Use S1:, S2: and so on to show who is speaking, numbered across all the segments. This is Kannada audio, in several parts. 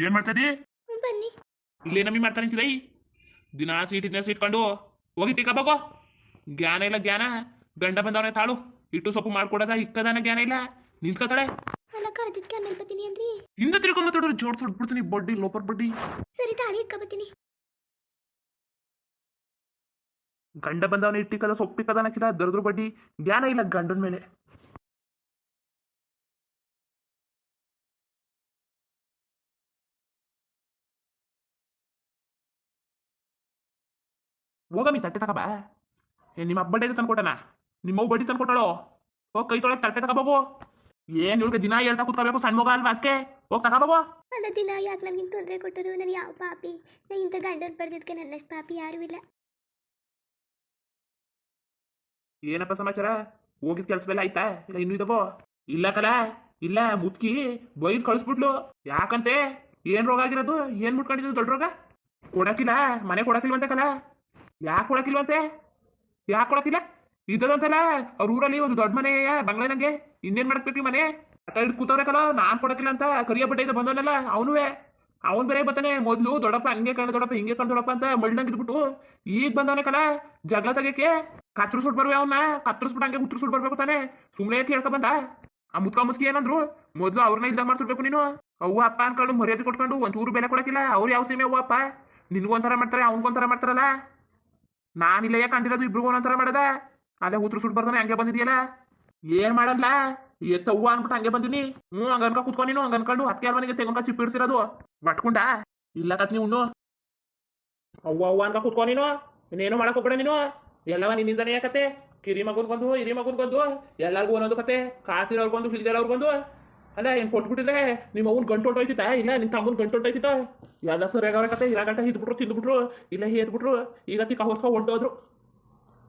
S1: ಏನ್ ಮಾಡ್ತದಿ?
S2: ಬನ್ನಿ.
S1: ಇಲ್ಲೇ ನಮ್ಮಿ ಮಾಡ್ತಾನೆ ನಿಂತಿದೈ. ದಿನ ಸೀಟ್ ಇದನ್ನ ಇಟ್ಕೊಂಡು ಹೋಗಿ ಟಿಕ ಬಾಗೋ. ಜ್ಞಾನ ಇಲ್ಲ ಜ್ಞಾನ. ಗಂಡ ಬಂದವನೇ ತಾಳು. ಇಟ್ಟು ಸೊಪ್ಪು ಮಾಡ್ಕೊಡದ ಇಕ್ಕದಾನ ಜ್ಞಾನ ಇಲ್ಲ. ನಿಂತ್ಕೊತಾಳೆ.
S2: ಅಲ್ಲ ಕರೆದಿದ್ಕೆ ಆಮೇಲೆ ಬತ್ತೀನಿ ಅಂದ್ರಿ.
S1: ಹಿಂದೆ ತಿರ್ಕೊಂಡ್ ಮಾತಾಡೋರು ಜೋಡ್ಸೊಡ್ಬಿಡ್ತೀನಿ ಬಡ್ಡಿ ಲೋಪರ್ ಬಡ್ಡಿ.
S2: ಸರಿ ತಾಳಿ ಇಕ್ಕ ಬತ್ತೀನಿ.
S1: ಗಂಡ ಬಂದವನೇ ಇಟ್ಟಿಕ್ಕದ ಸೊಪ್ಪಿಕ್ಕದಾನಕ್ಕಿಲ್ಲ ದರ್ದ್ರ ಬಡ್ಡಿ. ಜ್ಞಾನ ಇಲ್ಲ ಗಂಡನ ಮೇಲೆ. ಹೋಗಮ್ಮಿ ತಟ್ಟೆ ತಗೋಬಾ. ನಿಮ್ಮ ಅಪ್ಪ ಬಡ್ಡಿ ತಂದ್ಕೊಟ್ಟನ. ನಿಮ್ಮವ್ ಬಡ್ಡಿ ತಂದ್ಕೊಟ್ಟಳು. ಹೋಗಿ ಕೈ ತೊಳಕ್ ತಟ್ಟೆ ತಗೋಬೋಗು. ಏನ್ ಇವ್ರಿಗೆ ದಿನ ಹೇಳ್ತಾ ಕೂತ್ಕೋಬೇಕು ಸಣ್ಣ ಮಗ ಅಲ್ವಾ ಅದಕ್ಕೆ. ಹೋಗಿ ತಗೋಬೋಗು.
S2: ಅಲ್ಲ ದಿನ ಯಾಕೆ ನನಗಿಂತ ತೊಂದರೆ ಕೊಟ್ಟರು? ನಾನು ಯಾವ ಪಾಪಿ? ನಾನು ಇಂಥ ಗಂಡನ್ ಪಡೆದಿದ್ಕೆ ನನ್ನಷ್ಟು ಪಾಪಿ ಯಾರೂ ಇಲ್ಲ.
S1: ಏನಪ್ಪ ಸಮಾಚಾರ? ಹೋಗಿದ್ ಕೆಲ್ಸವೆಲ್ಲ ಆಯ್ತಾ ಇಲ್ಲ ಇನ್ನೂ ಇದಾವೋ? ಇಲ್ಲ ಕಲ ಇಲ್ಲ ಮುತ್ಕಿ ಬೈದ್ ಕಳಿಸ್ಬಿಟ್ಲು. ಯಾಕಂತೆ? ಏನ್ ರೋಗ ಆಗಿರೋದು? ಏನ್ ಮುಟ್ಕೊಂಡಿದ್ದು ದೊಡ್ಡ ರೋಗ? ಕೊಡಕಿಲ್ಲ ಮನೆ ಕೊಡಕಿಲ್ವಂತೆ ಕಲ. ಯಾಕೆ ಕೊಡಕಿಲ್ವಂತೆ? ಯಾಕೆ ಕೊಡಕಿಲ್ಲ? ಇದ್ದದಂತಲ್ಲ ಅವ್ರ ಊರಲ್ಲಿ ಒಂದು ದೊಡ್ಡ ಮನೆ ಬಂಗ್ಲೆ ನಂಗೆ. ಇನ್ನೇನ್ ಮಾಡಕ್ಬೇಕು ಮನೆ? ಅಟ ಹಿಡ್ದು ಕೂತವ್ರೆ ಕಲ. ನಾನ್ ಕೊಡಕಿಲ್ಲ ಅಂತ ಕರಿಯ ಬಟ್ಟೆ ಬಂದವನಲ್ಲ ಅವನುವೆ. ಅವನ್ ಬೇರೆ ಬರ್ತಾನೆ. ಮೊದ್ಲು ದೊಡ್ಡಪ್ಪ ಹಂಗೆ ಕಣ ದೊಡ್ಡಪ್ಪ ಹಿಂಗೆ ಕಣ್ ದೊಡ್ಡಪ್ಪ ಅಂತ ಮಳ್ಳಂಗ್ ಇದ್ಬಿಟ್ಟು ಈಗ ಬಂದವನೇ ಕಲ ಜಗಳ ತೆಗಿಯಕ್ಕೆ. ಕತ್ರಿಸ್ಬಿಟ್ಟು ಬರುವೆ ಅವನ್ನ. ಕತ್ರಿಸ್ಬಿಟ್ಟು ಹಂಗೆ ಉತ್ತರಿಸ್ಬಿಟ್ಟು ಬರ್ಬೇಕು ತಾನೆ. ಸುಮ್ಮನೆ ಕೇಳ್ಕೊ ಬಂದ ಆ ಮುತ್ಕಿ ಏನಂದ್ರು? ಮೊದ್ಲು ಅವ್ರನ್ನ ಇಲ್ದಂಗ್ ಮಾಡ್ಸಿರ್ಬೇಕು ನೀನು. ಅವ್ವ ಅಪ್ಪ ಅನ್ಕೊಂಡು ಮರ್ಯಾದೆ ಕೊಟ್ಕೊಂಡು ಒಂಚೂರು ಬೆಲೆ ಕೊಡಕಿಲ್ಲ. ಅವ್ರು ಯಾವ ಸೀಮೆ ಅವ್ವ ಅಪ್ಪ? ನಿನ್ಗೊಂಥರ ಮಾಡ್ತಾರೆ ಅವನ್ಗೊಂಥರ ಮಾಡ್ತಾರಲ್ಲ. ನಾನಿಲ್ಲ ಯಾಕೆ ಕಂಡಿರೋದು ಇಬ್ರಿಗೂ ಒಂದೊಂಥರ ಮಾಡದ. ಅಲ್ಲೇ ಉತ್ತರಿಸ್ಬಿಟ್ಟು ಬರ್ತಾನೆ ಹಂಗೆ ಬಂದಿದ್ಯಲ್ಲ. ಏನ್ ಮಾಡಲ್ಲ ಎತ್ತವ್ವ ಅನ್ಬಿಟ್ಟು ಹಂಗೆ ಬಂದಿನಿ. ಹಂಗ ಅನ್ಕ ಕುತ್ಕೊ ನೀನು. ಹಂಗ ಅನ್ಕೊಂಡು ಅದಕ್ಕೆ ಮನೆಗೆ ತೆಗೊಂಡ್ಕ ಚಿಪ್ಪಿಡ್ಸಿರೋದು ಬಟ್ಕೊಂಡ ಇಲ್ಲ ಕತ್ ನೀವು ಉಣ್ಣು. ಅವ್ವ ಅವ್ವ ಅನ್ಕ ಕುತ್ಕೊ ನೀನು. ಇನ್ನೇನು ಮಾಡಕ್ ಹೋಗ್ಬೇಡ ನೀನು. ಎಲ್ಲವ ನಿನ್ನಿಂದನೇ ಯಾಕತ್ತೆ. ಕಿರಿ ಮಗುನ್ಗೊಂದು ಹಿರಿ ಮಗುನ್ಗೊಂದು ಎಲ್ಲರಿಗೂ ಒಂದೊಂದು ಕತೆ. ಕಾಸಿರೋರ್ಗೊಂದು ಹಿಲ್ದಿರೋರ್ಗೊಂದು. ಅಲ್ಲ ಏನ್ ಕೊಟ್ಬಿಟ್ಟಿದ್ರೆ ನಿಮ್ಮ ಅವ್ನ ಗಂಟು ಹೊಟ್ಟೋಯ್ತಿತ್ತ? ಇಲ್ಲ ನಿನ್ ತಮ್ಮನ್ ಗಂಟು ಹೊಟ್ಟೋಯ್ತಿತ್ತ? ಎಲ್ಲ ಸರಿಯಾಗವ್ರ ಕತೆ. ಇರ ಗಂಟ ಹಿದ್ಬಿಟ್ರು ತಿಂದ್ಬಿಟ್ರು ಇಲ್ಲ ಹೇದ್ಬಿಟ್ರು. ಈಗ ತಿಕ್ಕ ಹೊಸ್ಕೊ ಹೊಂಟೋದ್ರು.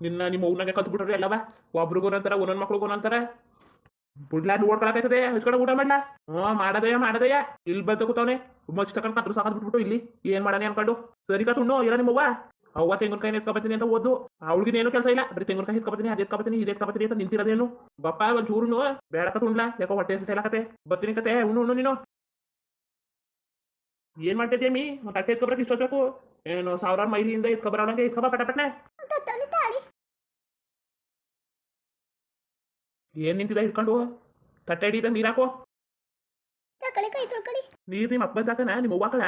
S1: ನಿಮ್ಮ ಅವ್ನಾಗೆ ಕತ್ಬಿಟ್ರು ಎಲ್ಲವ. ಒಬ್ರಿಗೂ ಒಂಥರ ಒಂದೊಂದ್ ಮಕ್ಳಿಗೂ ಒಂದೊಂಥರ. ಬುಡ್ಲಾ ನೋಡ್ಕೊಳಕೈತದೆ ಹಚ್ಕಡೆ ಊಟ ಮಾಡ್ಲಾ? ಮಾಡದಯ್ಯ ಇಲ್ಲಿ ಬಂದ ಕೂತವನೆ. ಮಚ್ಚ ತಗೊಂಡು ಕತ್ರು ಸಾಕದ್ ಬಿಟ್ಬಿಟ್ಟು ಇಲ್ಲಿ ಏನ್ ಮಾಡಾನೆ ಅನ್ಕೊಂಡು. ಸರಿ ಕತ್ ಉಣ್ಣು. ಇಲ್ಲ ನಿಮ್ಮವ್ವ ಅವ್ವ ತೆಂಗಿನಕಾಯಿ ಎತ್ಕೊಬತ್ತೀನಿ ಅಂತ ಓದ್ದು. ಅವಳಿಗೇನು ಕೆಲಸ ಇಲ್ಲ. ಬರೀ ತೆಂಗಿನಕಾಯಿ ಎತ್ಕೊಬತ್ತೀನಿ ಅದ್ ಎತ್ಕೊಬತ್ತೀನಿ ಇದು ಎತ್ಕೊಬತ್ತೀನಿ ಅಂತ ನಿಂತಿರೋದೇನು? ಬಪ್ಪ ಒಂದ್ ಚೂರುನು ಬೇಡ ಕತ್ ಉಣ್ಲಾ. ಯಾಕೋ ಹೊಟ್ಟೆ ಎಲ್ಲ ಕತೆ ಬತ್ತೀನಿ ಕತೆ. ಉಣ್ಣು ನೀನು. ಏನ್ ಮಾಡ್ತಿದ್ದೀಯಮ್ಮಿ? ಮತ್ತೆ ತಟ್ಟೆ ಎತ್ಕೊಬರಕ್ಕೆ ಇಷ್ಟೊತ್ಬೇಕು ಏನು? ಸಾವಿರಾರು ಮೈಲಿಯಿಂದ ಎತ್ಕೊಬರೋಣಂಗೆ ಎತ್ಕೊಬ ಪಟಪಟ್ನೆ.
S2: ತಾಳಿ
S1: ಏನ್ ನಿಂತಿದೆ ಇಟ್ಕೊಂಡು? ತಟ್ಟೆ ಹಿಡಿದ ನೀರ್ ಹಾಕೋ.
S2: ತಕಳಿ ಕೈ ತೊಳ್ಕಳಿ.
S1: ನೀರ್ ನಿಮ್ಮ ಅಪ್ಪ ಹಾಕನ ನಿಮ್ಮ ಅವ್ವ ಹಾಕಳ?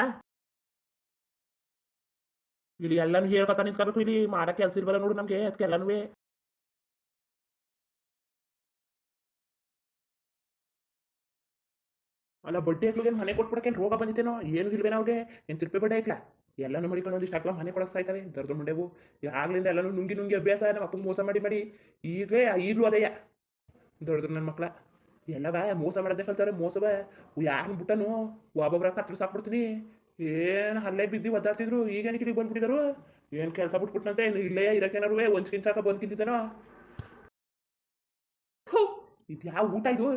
S1: ಇಲ್ಲಿ ಎಲ್ಲಾನು ಹೇಳ್ಕೊತ ನಿಂತ್ಕೋಬೇಕು. ಇಲ್ಲಿ ಮಾಡಕ್ ಕೆಲ್ಸ ಇಲ್ವಲ್ಲ ನೋಡು ನಮ್ಗೆ ಅದಕ್ಕೆ ಎಲ್ಲಾನು. ಅಲ್ಲ ಬಡ್ಡಿ ಹಾಕ್ಲಿಗೆ ಮನೆ ಕೊಟ್ಬಿಡಕ್ಕೆ ರೋಗ ಬಂದಿತ್ತೇನೋ? ಏನು ಇಲ್ವೇನೋ ಅವ್ರಿಗೆ? ಏನು ತಿರ್ಪೆ ಬಡ್ಡಿ ಹಾಕ್ಲಾ? ಎಲ್ಲಾನು ಮಡಿಕೊಂಡು ಒಂದಿಷ್ಟು ಹಾಕ್ಲ ಮನೆ ಕೊಡಕ್ ಸಾಯ್ತಾರೆ ದರ್ದ ಮುಂಡೆವು. ಆಗ್ಲಿಂದ ಎಲ್ಲಾನು ನುಂಗಿ ಅಭ್ಯಾಸ ನಮ್ಮ ಅಪ್ಪಂಗೆ ಮೋಸ ಮಾಡಿ ಈಗ ಈಗಲೂ ಅದಯ್ಯ ದೊಡ್ಡದ್ರು ನನ್ನ ಮಕ್ಳ ಎಲ್ಲವ ಮೋಸ ಮಾಡೋದೇ ಕಲ್ತಾರೆ. ಮೋಸವ ಯಾರು ಬಿಟ್ಟನು ಒಬ್ಬೊಬ್ರ ಕತ್ರು ಸಾಕ್ಬಿಡ್ತೀನಿ. ಏನು ಅಲ್ಲೇ ಬಿದ್ದು ಒದ್ದಾಡ್ತಿದ್ರು. ಈಗೇನಕ್ಕೆ ಇಲ್ಲಿ ಬಂದ್ಬಿಟ್ಟಿದ್ರು? ಏನು ಕೆಲಸ ಬಿಟ್ಬಿಟ್ಟಂತೆ ಇಲ್ಲೇ ಇರಕ್ಕೇನಾರು ಒಂದ್ಕಿನ್ ಸಾಕ ಬಂದ್ಕಿಂತಿದ್ದಾನೋ? ಇದು ಯಾವ ಊಟ ಇದು?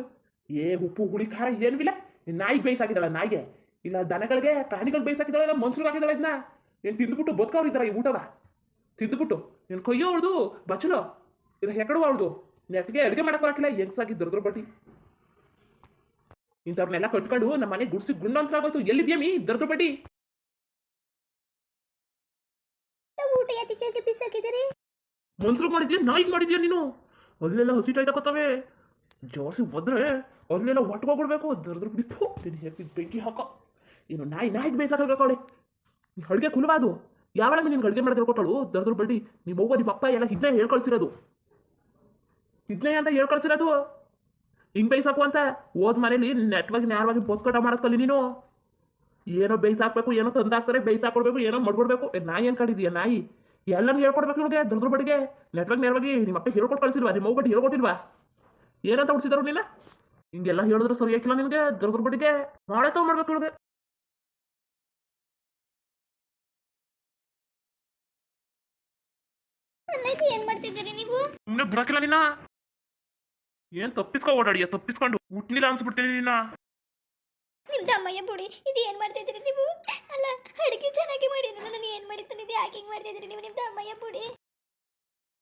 S1: ಉಪ್ಪು ಹುಳಿ ಖಾರ ಏನಿಲ್ಲ. ನಾಯಿಗೆ ಬೇಯಿಸಾಕಿದ್ದಾಳ ನಾಯಿಗೆ? ಇಲ್ಲ ದನಗಳಿಗೆ ಪ್ರಾಣಿಗಳು ಬೇಯಿಸಾಕಿದ್ದಾಳ? ಇಲ್ಲ ಮನ್ಸೂರು ಹಾಕಿದ್ದಾಳ? ಇದನ್ನ ಏನು ತಿಂದುಬಿಟ್ಟು ಬದುಕವ್ರು ಇದ್ದಾರ ಈ ಊಟವ ತಿಂದುಬಿಟ್ಟು? ಏನು ಕೊಯ್ಯೋ ಅವಳ್ದು ಬಚ್ಚಲು ಇಲ್ಲ ಹೆಕಡುವ ಅವಳ್ದು? ನೆಟ್ಟಿಗೆ ಅಡುಗೆ ಮಾಡಕ್ ಬರಕಿಲ್ಲ. ಹೆಂಗ್ಸಾಗಿ ದೊಡ್ಡ ಬಡ್ಡಿ ಇಂಥವ್ರನ್ನೆಲ್ಲ ಕಟ್ಕೊಂಡು ನಮ್ಮ ಮನೆ ಗುಡ್ಸಿ ಗುಂಡಂತರ ಆಗೋಯ್ತು. ಎಲ್ಲಿದ್ಯಮ್ಮಿ ದರ್ದ ಬಡ್ಡಿ?
S2: ಊಟ ಯಾತಿಗೆ ಬಿಸಾಕಿದ್ದೀರಿ?
S1: ಮನ್ಸರು ಮಾಡಿದ್ಯಾ ನಾಯಿಗೆ ಮಾಡಿದ್ಯಾ ನೀನು? ಅಲ್ಲೆಲ್ಲ ಹಸಿಟಾಯ್ತಕತ್ತವೆ ಜೋರ್ಸಿ ಬಂದ್ರೆ ಅಲ್ಲೆಲ್ಲ ಒಟ್ಕೋಗ್ಬಿಡ್ಬೇಕು. ದರ್ದ್ರ ಬಿಟ್ಟು ನೀನು ಹೇರ್ತಿದ್ ಬೆಂಕಿ ಹಾಕ. ಏನು ನಾಯಿಗೆ ಬೇಯಿಸಾಕಬೇಕು ಅವಳೆ? ಅಡುಗೆ ಕುಲವಾ ಅದು? ಯಾವಾಗ ನೀನು ಅಡುಗೆ ಮಾಡಿದ್ರೆ ಕೊಟ್ಟಳು ದರ್ದ್ರ ಬಡ್ಡಿ? ನಿಮ್ಮ ಅವ್ವ ನಿಮ್ಮ ಅಪ್ಪ ಎಲ್ಲ ಇದನ್ನೇ ಹೇಳ್ಕಳ್ಸಿರೋದು. ಇದನ್ನೇ ಅಂತ ಹೇಳ್ಕಳ್ಸಿರೋದು ಹಿಂಗೆ ಬೇಯಿಸಾಕು ಅಂತ. ಓದ್ ಮನೇಲಿ ನೆಟ್ವಾಗಿ ನ್ಯಾರವಾಗಿ ಬದುಕಟ ಮಾಡಿಸ್ಕೊಳ್ಳಿ ನೀನು. ಏನೋ ಬೇಯಿಸಾಕ್ಬೇಕು, ಏನೋ ತಂದಾಕ್ತಾರೆ ಬೇಯಿಸಾಕೊಡ್ಬೇಕು, ಏನೋ ಮಾಡ್ಕೊಡ್ಬೇಕು. ನಾಯಿ ಏನು ಕಾಡಿದೀಯ? ನಾಯಿ ಎಲ್ಲನೂ ಹೇಳ್ಕೊಡ್ಬೇಕು ಇವ್ರಿಗೆ ದರ್ದ್ರ ಬಡ್ಡಿಗೆ. ನೆಟ್ವಾಗಿ ನೇರವಾಗಿ ನಿಮ್ಮ ಅಪ್ಪ ಹೇಳ್ಕೊಟ್ಟು ಕಳಿಸಿಲ್ವಾ? ನಿಮ್ಮ ಅವ್ವ ಬಡ್ಡಿ ಹೇಳ್ಕೊಟ್ಟಿಲ್ವಾ? ಏನಂತ ಉಡ್ಸಿದಾರು ನೀನ? ಹಿಂಗೆಲ್ಲ ಹೇಳಿದ್ರು ಸರಿ ಹಾಕಿಲ್ಲ ನಿನ್ಗೆ ದರ್ದ್ರ ಬಡ್ಡಿಗೆ. ಮಾಡೇ ತಗೊ ಮಾಡ್ಬೇಕು ಇವ್ರಿಗೆ.
S2: ಏನ್ ಮಾಡ್ತಿದ್ದೀರಿ ನೀವು?
S1: ಸುಮ್ಮನೆ ಬರಕಿಲ್ಲ ನೀನ. ಏನ್ ತಪ್ಪಿಸ್ಕೊ ಓಡಾಡಿಯ? ತಪ್ಪಿಸ್ಕೊಂಡು ಹುಟ್ನಿಲ್ಲ ಅನ್ಸ್ಬಿಡ್ತೀನಿ ನೀನ.
S2: ನಿಮ್ ದಮ್ಮಯ್ಯ ಬುಡಿ ಇದು ಏನ್ ಮಾಡ್ತಿದ್ದೀರಿ ನೀವು? ಅಲ್ಲ ಅಡುಗೆ ಚೆನ್ನಾಗಿ ಮಾಡಿದ್ರು ನಾನು ಏನ್ ಮಾಡಿತ್ತು ಇದು ಯಾಕೆ ಹಿಂಗ್ ಮಾಡ್ತಿದ್ದೀರಿ ನೀವು? ನಿಮ್ ದಮ್ಮಯ್ಯ ಬುಡಿ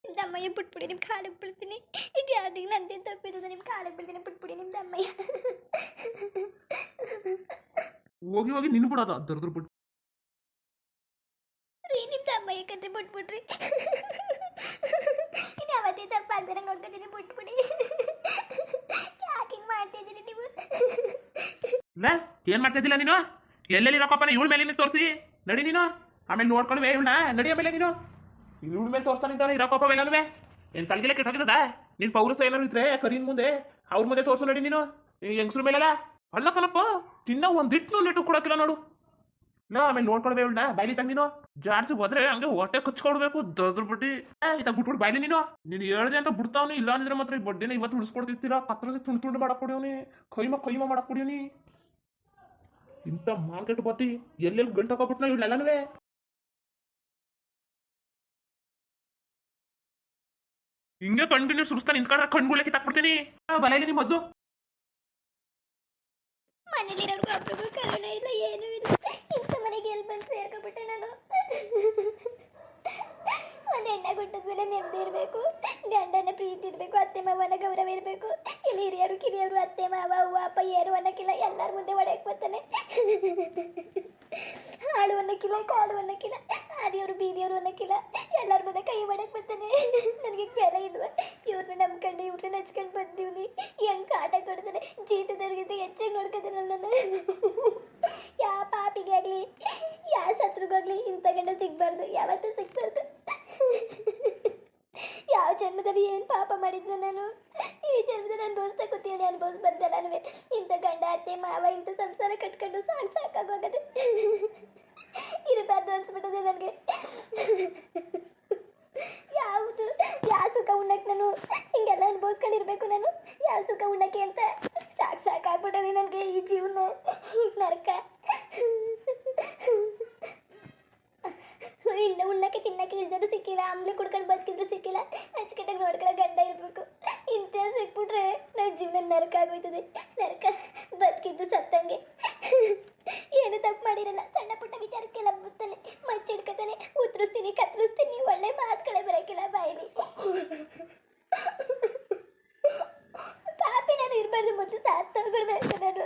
S2: ನಿಮ್ ದಮ್ಮಯ್ಯ ಬಿಟ್ಬಿಡಿ. ನಿಮ್ ಕಾಲಿಗೆ ಬೀಳ್ತೀನಿ. ಇದು ಯಾವ್ದಿಗೆ ನಂದೇನು ತಪ್ಪಿದ್ದು? ನಿಮ್ ಕಾಲಿಗೆ ಬೀಳ್ತೀನಿ ಬಿಟ್ಬಿಡಿ ನಿಮ್ ದಮ್ಮಯ್ಯ.
S1: ಹೋಗಿ ಹೋಗಿ ನಿನ್ ಬಿಡೋದು ದರ್ದ್ರ ಬಿಟ್ಟು.
S2: ರೀ ನಿಮ್ಮ ತಮ್ಮಯ್ಯ ಕಂಡ್ರೆ ಬಿಟ್ಬಿಟ್ರಿ. ಇನ್ನು ಅವತ್ತೇ ತಪ್ಪಾಗ್ದಾರ ನೋಡ್ಕೊತೀನಿ ಬಿಟ್ಬಿಡಿ. ಯಾಕೆ ಹಿಂಗೆ ಮಾಡ್ತಿದ್ದೀರಿ ನೀವು?
S1: ಏನ್ ಮಾಡ್ತಾ ಇದ್ದಿಲ್ಲ ನೀನು? ಎಲ್ಲೆಲ್ಲಿ ರೊಕ್ಕಪ್ಪನ ಇವಳ ಮೇಲೆ ತೋರಿಸಿ ನಡಿ ನೀನು. ಆಮೇಲೆ ನೋಡ್ಕೊಳ್ವೆ ಇವಳನ್ನ ನಡಿ. ಆಮೇಲೆ ನೀನು ಇವಳ ಮೇಲೆ ತೋರಿಸ್ತಾನಿದ್ದಾನೆ ರೊಕ್ಕಪ್ಪ ಮೇಲಲ್ವೇ ಏನ್ ತಲೆಗೆಲ್ಲ ಕೆಟ್ಟೋಗಿದ್ದದ? ನಿನ್ ಪೌರಸ ಏನಾರು ಇದ್ರೆ ಕರೀನ್ ಮುಂದೆ ಅವ್ರ ಮುಂದೆ ತೋರ್ಸು ನಡಿ ನೀನು. ಹೆಂಗಸ್ರ ಮೇಲೆಲ್ಲ ಅಲ್ಲ ಕಣಪ್ಪ, ತಿನ್ನ ಒಂದಿಟ್ಟು ನೆಟ್ಟು ಕೊಡಕ್ಕಿಲ್ಲ ನೋಡು. ಆಮೇಲೆ ನೋಡ್ಕೊಳ್ವೆ ಇವಳನ್ನ ಬಾಯ್ಲಿ ತಂಗ ನೀನು. ಜಾಡ್ಸಿ ಹೋದ್ರೆ ಹಂಗೆ ಹೊಟ್ಟೆ ಕಚ್ಕೊಡ್ಬೇಕು ದದ್ರ ಬಿಟ್ಟು ಇತ್ತ ಬಿಟ್ಬಿಟ್ಟು ಬಾಯ್ಲಿ ನೀನು. ನೀನು ಹೇಳ್ದೆ ಅಂತ ಬಿಡ್ತಾವ್ನಿ, ಇಲ್ಲ ಅಂದ್ರೆ ಮಾತ್ರ ಈ ಬಡ್ಡಿನ ಇವತ್ತು ಉಳಿಸ್ಕೊಡ್ತಿರ್ತೀರಾ. ಕತ್ರಸಿ ತುಂಡು ಮಾಡಕ್ ಕೊಡಿಯೋನಿ, ಕೈಮ ಮಾಡಕ್ ಕೊಡಿಯೋನಿ. ಇಂಥ ಮಾರ್ಕೆಟ್ ಬತ್ತಿ ಎಲ್ಲೆಲ್ಲಿ ಗಂಟು ಹಾಕೋಬಿಟ್ನ ಇವಳೆಲ್ಲನವೇ. ಹಿಂಗೆ ಕಂಟಿನ್ಯೂ ಸುರಿಸ್ತಾ ನಿಂತ್ಕೊಂಡ್ರೆ ಕಣ್ಗುಳ್ಳೆ ಕಿತ್ತಾಕ್ಬಿಡ್ತೀನಿ. ಬಲೈಲಿ ನಿಮ್ಮ ಮದ್ದು.
S2: ಮನೇಲಿರೋರ್ಗು ಒಬ್ರಿಗೂ ಕರುಣೆ ಇಲ್ಲ, ಏನೂ ಇಲ್ಲ. ಇಂಥ ಮನೆಗೆ ಎಲ್ಲಿ ಬಂದು ಸೇರ್ಕೊಬಿಟ್ಟೆ ನಾನು. ಒಂದು ಹೆಣ್ಣ ಗುಟ್ಟದ್ಮೇಲೆ ನೆಮ್ಮದಿ ಇರಬೇಕು, ಗಂಡನ ಪ್ರೀತಿ ಇರಬೇಕು, ಅತ್ತೆ ಮಾವನ ಗೌರವ ಇರಬೇಕು. ಇಲ್ಲಿ ಹಿರಿಯರು ಕಿರಿಯರು ಅತ್ತೆ ಮಾವ ಅವ್ವ ಅಪ್ಪ ಏನು ಅನ್ನಕ್ಕಿಲ್ಲ, ಎಲ್ಲರ ಮುಂದೆ ಒಡೆಯಕ್ಕೆ ಬರ್ತಾನೆ. ಹಾಡು ಅನ್ನಕ್ಕಿಲ್ಲ, ಕಾಡು ಅನ್ನಕ್ಕಿಲ್ಲ, ಆದಿಯವರು ಬೀದಿಯವರು ಅನ್ನಕ್ಕಿಲ್ಲ, ಎಲ್ಲರ ಮುಂದೆ ಕೈ ಒಡೆಯಕ್ಕೆ ಬರ್ತಾನೆ. ನನಗೆ ಬೆಲೆ ಇಲ್ವ? ಇವ್ರನ್ನ ನಂಬ್ಕೊಂಡು ಇವ್ರನ್ನ ಹಚ್ಕೊಂಡು ಬಂದೀವ್ನಿ. ಹೆಂಗೆ ಕಾಟ ಕೊಡ್ತಾನೆ, ಜೀತದವ್ರಿಗಿಂತ ಹೆಚ್ಚಾಗಿ ನೋಡ್ಕೊತಾನೆ ನನ್ನ. ಯಾವ ಪಾಪಿಗೆ ಆಗಲಿ ಯಾವ ಶತ್ರುಗಾಗಲಿ ಇಂಥ ಗಂಡ ಸಿಗ್ಬಾರ್ದು, ಯಾವತ್ತೂ ಸಿಗ್ಬಾರ್ದು. ಯಾವ ಜನ್ಮದಲ್ಲಿ ಏನು ಪಾಪ ಮಾಡಿದ್ನು ನಾನು? ಈ ಜನ್ಮದಲ್ಲಿ ಅನುಭವಿಸ್ತಾ ಕೂತೀವಿ, ಅನುಭವಿಸ್ಬಾರ್ದಲ್ಲ ನಾವೇ. ಇಂಥ ಗಂಡ ಅತ್ತೆ ಮಾವ ಇಂಥ ಸಂಸಾರ ಕಟ್ಕೊಂಡು ಸಾಕಾಗೋಗದೆ. ಇರಬಾರ್ದು ಅನ್ಸ್ಬಿಟ್ಟದೆ ನನಗೆ. ಯಾವುದು ಯಾವ ಸುಖ ಉಣ್ಣಕ್ಕೆ ನಾನು ಹಿಂಗೆಲ್ಲ ಅನುಭವಿಸ್ಕೊಂಡಿರ್ಬೇಕು ನಾನು? ಯಾವ ಸುಖ ಉಣ್ಣಕ್ಕೆ ಅಂತ ಸಾಕಾಗ್ಬಿಟ್ಟದೆ ನನಗೆ ಈ ಜೀವನ, ಈಗ ನರಕ. ಇನ್ನು ಉಣ್ಣಕ್ಕೆ ತಿನ್ನಕ್ಕೆ ಇಲ್ದರೂ ಸಿಕ್ಕಿಲ್ಲ, ಆಮ್ಲೆ ಕುಡ್ಕೊಂಡು ಬದುಕಿದ್ರು ಸಿಕ್ಕಿಲ್ಲ, ಅಚ್ಚುಕಟ್ಟಾಗಿ ನೋಡ್ಕೊಳ್ಳೋ ಗಂಡ ಇರಬೇಕು. ಇಂಥ ಸಿಕ್ಬಿಟ್ರೆ ನನ್ನ ಜೀವನ ನರಕ ಆಗೋಯ್ತದೆ. ನರಕ, ಬದುಕಿದ್ದು ಸತ್ತಂಗೆ. ಏನು ತಪ್ಪು ಮಾಡಿರಲ್ಲ, ಸಣ್ಣ ಪುಟ್ಟ ವಿಚಾರಕ್ಕೆಲ್ಲ ಬರ್ತಾನೆ, ಮಚ್ಚಿಡ್ಕೊತಾನೆ, ಉತ್ತರಿಸ್ತೀನಿ ಕತ್ತರಿಸ್ತೀನಿ, ಒಳ್ಳೆ ಮಾತುಗಳೇ ಬರೋಕ್ಕಿಲ್ಲ ಬಾಯಿಲಿ. ಪಾಪಿ ನಾನು ಇರಬಾರ್ದು, ಮೊದಲು ಸಾಥ್ ತಗೊಳ್ಬೇಕು ನಾನು.